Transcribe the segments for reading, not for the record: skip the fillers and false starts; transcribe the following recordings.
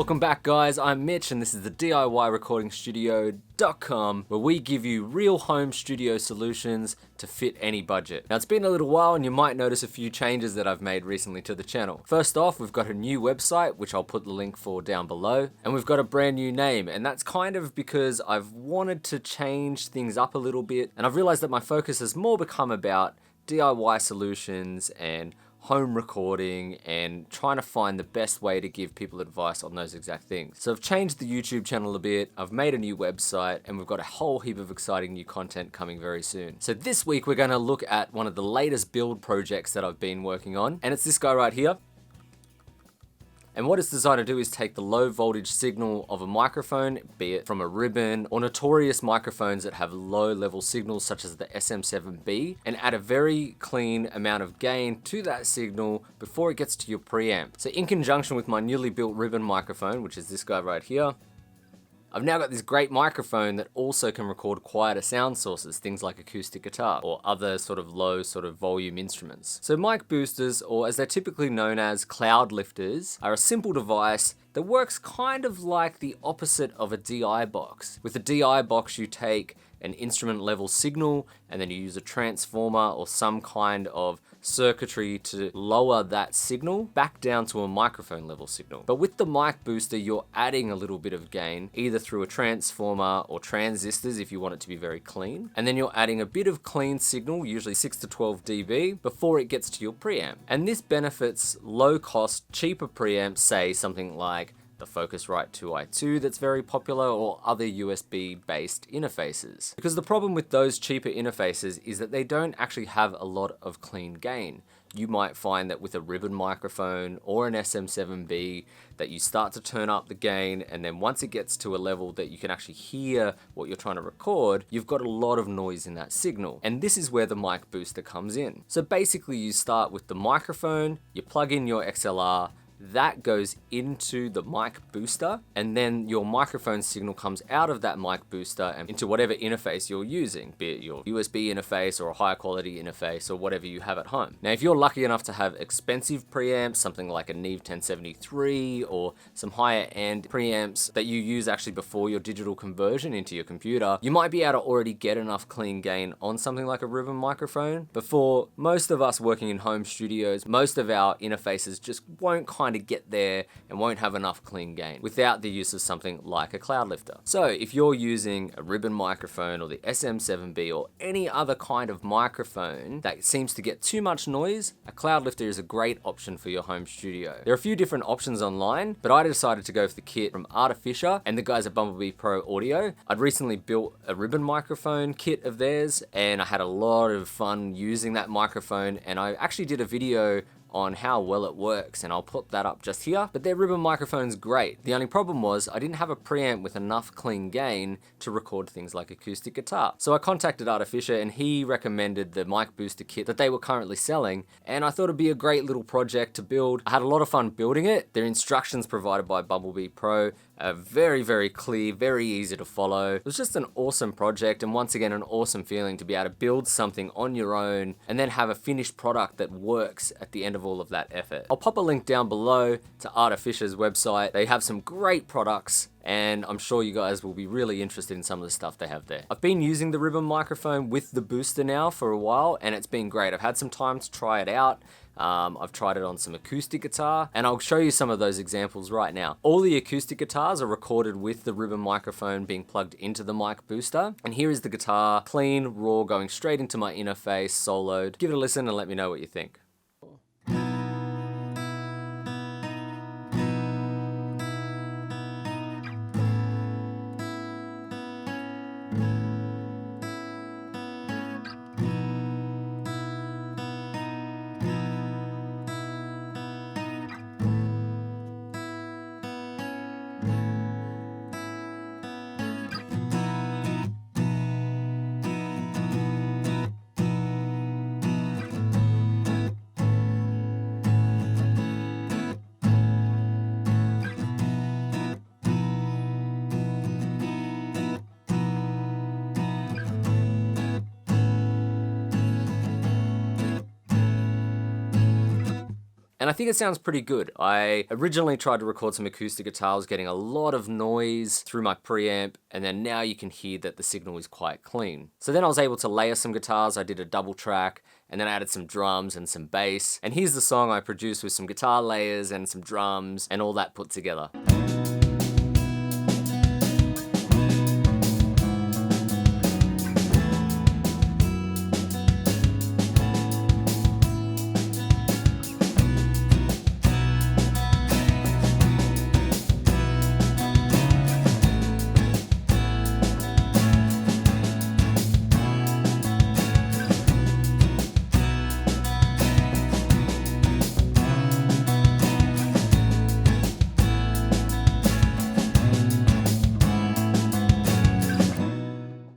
Welcome back, guys. I'm Mitch and this is the DIYRecordingStudio.com, where we give you real home studio solutions to fit any budget. Now, it's been a little while and you might notice a few changes that I've made recently to the channel. First off, we've got a new website, which I'll put the link for down below, and we've got a brand new name, and that's kind of because I've wanted to change things up a little bit, and I've realized that my focus has more become about DIY solutions and home recording and trying to find the best way to give people advice on those exact things. So I've changed the YouTube channel a bit, I've made a new website, and we've got a whole heap of exciting new content coming very soon. So this week we're going to look at one of the latest build projects that I've been working on, and it's this guy right here. And what it's designed to do is take the low voltage signal of a microphone, be it from a ribbon or notorious microphones that have low level signals such as the SM7B, and add a very clean amount of gain to that signal before it gets to your preamp. So in conjunction with my newly built ribbon microphone, which is this guy right here, I've now got this great microphone that also can record quieter sound sources, things like acoustic guitar or other sort of low volume instruments. So mic boosters, or as they're typically known as cloud lifters, are a simple device that works kind of like the opposite of a DI box. With a DI box, you take an instrument level signal and then you use a transformer or some kind of circuitry to lower that signal back down to a microphone level signal. But with the mic booster, you're adding a little bit of gain, either through a transformer or transistors if you want it to be very clean. And then you're adding a bit of clean signal, usually 6 to 12 dB, before it gets to your preamp. And this benefits low cost, cheaper preamps, say something like the Focusrite 2i2 that's very popular, or other USB based interfaces. Because the problem with those cheaper interfaces is that they don't actually have a lot of clean gain. You might find that with a ribbon microphone or an SM7B that you start to turn up the gain, and then once it gets to a level that you can actually hear what you're trying to record, you've got a lot of noise in that signal. And this is where the mic booster comes in. So basically you start with the microphone, you plug in your XLR, that goes into the mic booster, and then your microphone signal comes out of that mic booster and into whatever interface you're using, be it your USB interface or a higher quality interface or whatever you have at home. Now, if you're lucky enough to have expensive preamps, something like a Neve 1073 or some higher end preamps that you use actually before your digital conversion into your computer, you might be able to already get enough clean gain on something like a ribbon microphone. But for most of us working in home studios, most of our interfaces just won't kind of get there and won't have enough clean gain without the use of something like a cloud lifter. So if you're using a ribbon microphone or the SM7B or any other kind of microphone that seems to get too much noise, a cloud lifter is a great option for your home studio. There are a few different options online, but I decided to go for the kit from Artificer and the guys at Bumblebee Pro Audio. I'd recently built a ribbon microphone kit of theirs and I had a lot of fun using that microphone, and I actually did a video on how well it works, and I'll put that up just here. But their ribbon microphone's great. The only problem was I didn't have a preamp with enough clean gain to record things like acoustic guitar. So I contacted Artificer and he recommended the mic booster kit that they were currently selling, and I thought it'd be a great little project to build. I had a lot of fun building it. Their instructions provided by Bumblebee Pro are very, very clear, very easy to follow. It was just an awesome project, and once again, an awesome feeling to be able to build something on your own and then have a finished product that works at the end of all of that effort. I'll pop a link down below to Artificer's website. They have some great products, and I'm sure you guys will be really interested in some of the stuff they have there. I've been using the ribbon microphone with the booster now for a while, and it's been great. I've had some time to try it out. I've tried it on some acoustic guitar, and I'll show you some of those examples right now. All the acoustic guitars are recorded with the ribbon microphone being plugged into the mic booster, and here is the guitar, clean, raw, going straight into my interface, soloed. Give it a listen and let me know what you think. and I think it sounds pretty good. I originally tried to record some acoustic guitars, getting a lot of noise through my preamp, and then now you can hear that the signal is quite clean. So then I was able to layer some guitars. I did a double track, and then I added some drums and some bass. And here's the song I produced with some guitar layers and some drums and all that put together.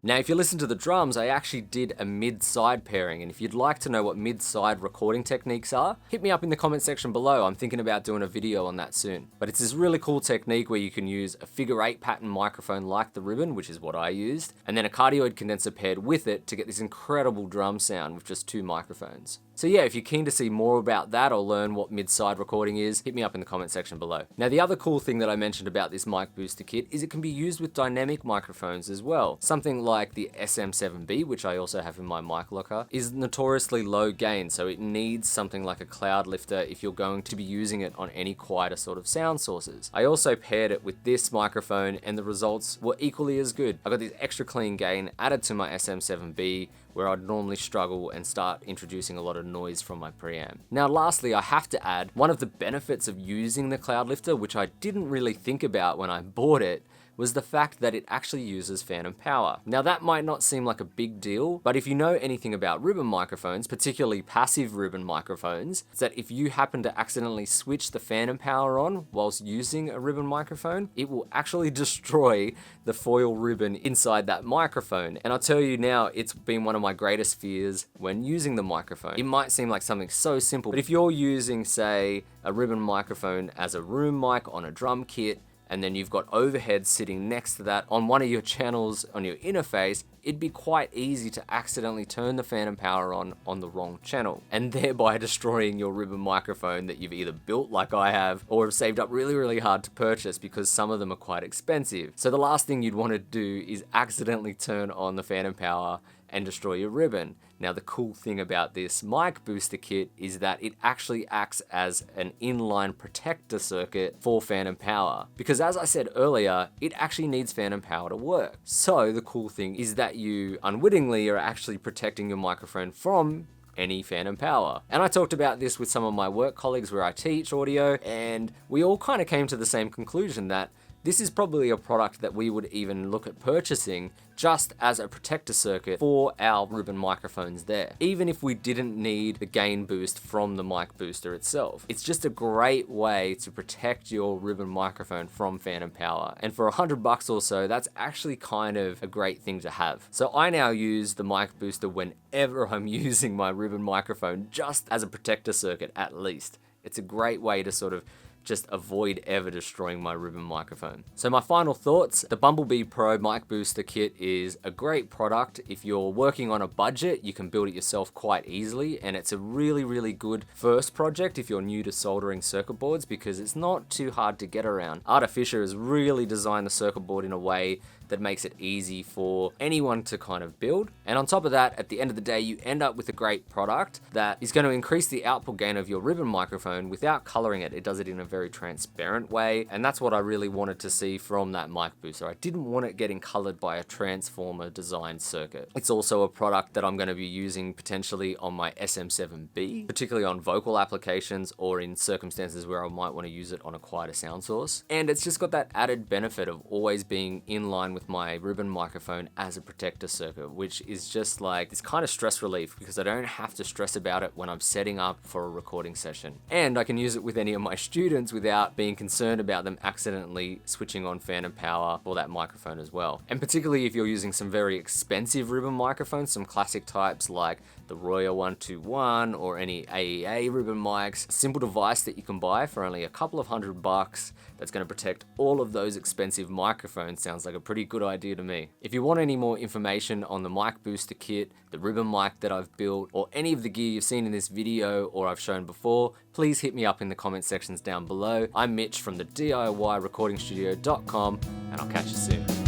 Now, if you listen to the drums, I actually did a mid-side pairing, and if you'd like to know what mid-side recording techniques are, hit me up in the comment section below. I'm thinking about doing a video on that soon. But it's this really cool technique where you can use a figure-8 pattern microphone like the ribbon, which is what I used, and then a cardioid condenser paired with it to get this incredible drum sound with just 2 microphones. So yeah, if you're keen to see more about that or learn what mid-side recording is, hit me up in the comment section below. Now, the other cool thing that I mentioned about this mic booster kit is it can be used with dynamic microphones as well. Something like the SM7B, which I also have in my mic locker, is notoriously low gain, so it needs something like a cloud lifter if you're going to be using it on any quieter sort of sound sources. I also paired it with this microphone and the results were equally as good. I got this extra clean gain added to my SM7B, where I'd normally struggle and start introducing a lot of noise from my preamp. Now lastly, I have to add, one of the benefits of using the cloud lifter, which I didn't really think about when I bought it, was the fact that it actually uses phantom power. Now that might not seem like a big deal, but if you know anything about ribbon microphones, particularly passive ribbon microphones, it's that if you happen to accidentally switch the phantom power on whilst using a ribbon microphone, it will actually destroy the foil ribbon inside that microphone. And I'll tell you now, it's been one of my greatest fears when using the microphone. It might seem like something so simple, but if you're using, say, a ribbon microphone as a room mic on a drum kit, and then you've got overhead sitting next to that on one of your channels on your interface, it'd be quite easy to accidentally turn the phantom power on the wrong channel, and thereby destroying your ribbon microphone that you've either built like I have, or have saved up really, really hard to purchase because some of them are quite expensive. So the last thing you'd want to do is accidentally turn on the phantom power and destroy your ribbon. Now the cool thing about this mic booster kit is that it actually acts as an inline protector circuit for phantom power. Because as I said earlier, it actually needs phantom power to work. So the cool thing is that you unwittingly are actually protecting your microphone from any phantom power. And I talked about this with some of my work colleagues where I teach audio, and we all kind of came to the same conclusion that this is probably a product that we would even look at purchasing just as a protector circuit for our ribbon microphones there, even if we didn't need the gain boost from the mic booster itself. It's just a great way to protect your ribbon microphone from phantom power. And for $100 or so, that's actually kind of a great thing to have. So I now use the mic booster whenever I'm using my ribbon microphone, just as a protector circuit at least. It's a great way to sort of just avoid ever destroying my ribbon microphone. So my final thoughts, the Bumblebee Pro mic booster kit is a great product. If you're working on a budget, you can build it yourself quite easily, and it's a really, really good first project if you're new to soldering circuit boards because it's not too hard to get around. Artificial has really designed the circuit board in a way that makes it easy for anyone to kind of build. And on top of that, at the end of the day, you end up with a great product that is going to increase the output gain of your ribbon microphone without coloring it. It does it in a very transparent way, and that's what I really wanted to see from that mic booster. I didn't want it getting colored by a transformer designed circuit. It's also a product that I'm going to be using potentially on my SM7B, particularly on vocal applications or in circumstances where I might want to use it on a quieter sound source. And it's just got that added benefit of always being in line with my ribbon microphone as a protector circuit, which is just like this kind of stress relief because I don't have to stress about it when I'm setting up for a recording session. And I can use it with any of my students without being concerned about them accidentally switching on phantom power for that microphone as well. And particularly if you're using some very expensive ribbon microphones, some classic types like the Royer 121 or any AEA ribbon mics, a simple device that you can buy for only a couple of $100 that's going to protect all of those expensive microphones sounds like a pretty pretty good idea to me. If you want any more information on the mic booster kit, the ribbon mic that I've built, or any of the gear you've seen in this video or I've shown before, please hit me up in the comment sections down below. I'm Mitch from the DIYRecordingstudio.com, and I'll catch you soon.